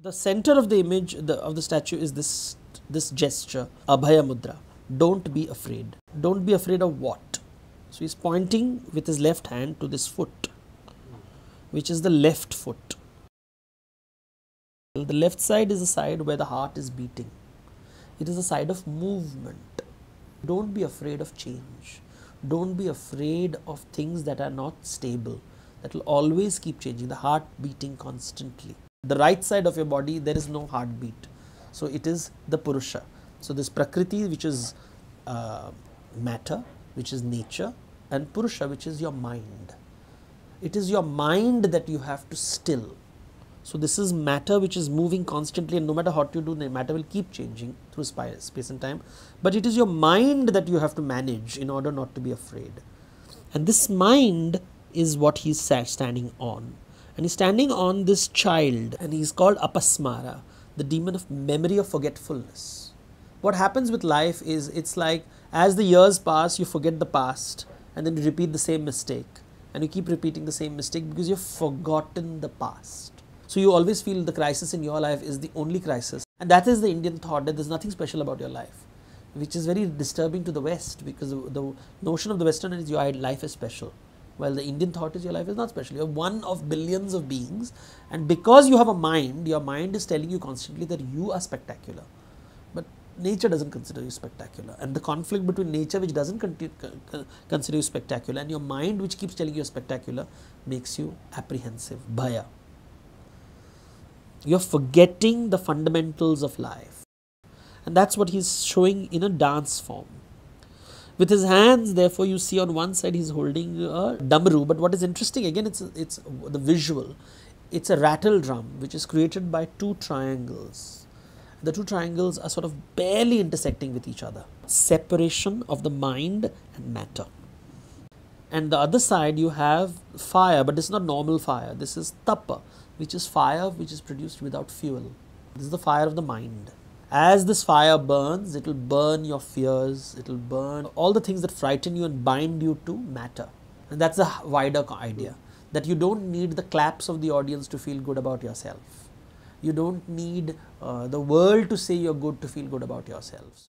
The center of the image of the statue is this gesture, Abhaya Mudra. Don't be afraid. Don't be afraid of what? So he's pointing with his left hand to this foot, which is the left foot. The left side is the side where the heart is beating. It is a side of movement. Don't be afraid of change. Don't be afraid of things that are not stable, that will always keep changing, the heart beating constantly. The right side of your body, there is no heartbeat. So it is the Purusha. So this Prakriti, which is matter, which is nature, and Purusha, which is your mind. It is your mind that you have to still. So this is matter which is moving constantly, and no matter what you do, the matter will keep changing through space and time. But it is your mind that you have to manage in order not to be afraid. And this mind is what he is standing on. And he is standing on this child, and he is called Apasmara, the demon of memory of forgetfulness. What happens with life is, it's like as the years pass, you forget the past, and then you repeat the same mistake. And you keep repeating the same mistake because you have forgotten the past. So you always feel the crisis in your life is the only crisis. And that is the Indian thought, that there is nothing special about your life, which is very disturbing to the West, because the notion of the Westerner is your life is special, while the Indian thought is your life is not special. You are one of billions of beings, and because you have a mind, your mind is telling you constantly that you are spectacular. But nature doesn't consider you spectacular, and the conflict between nature, which doesn't consider you spectacular, and your mind, which keeps telling you spectacular, makes you apprehensive, bhaya. You're forgetting the fundamentals of life. And that's what he's showing in a dance form. With his hands, therefore, you see on one side he's holding a damaru, but what is interesting, again, it's the visual. It's a rattle drum, which is created by two triangles. The two triangles are sort of barely intersecting with each other. Separation of the mind and matter. And the other side, you have fire, but this is not normal fire. This is tapa, which is fire which is produced without fuel. This is the fire of the mind. As this fire burns, it will burn your fears, it will burn all the things that frighten you and bind you to matter. And that's the wider idea, that you don't need the claps of the audience to feel good about yourself. You don't need the world to say you're good to feel good about yourselves.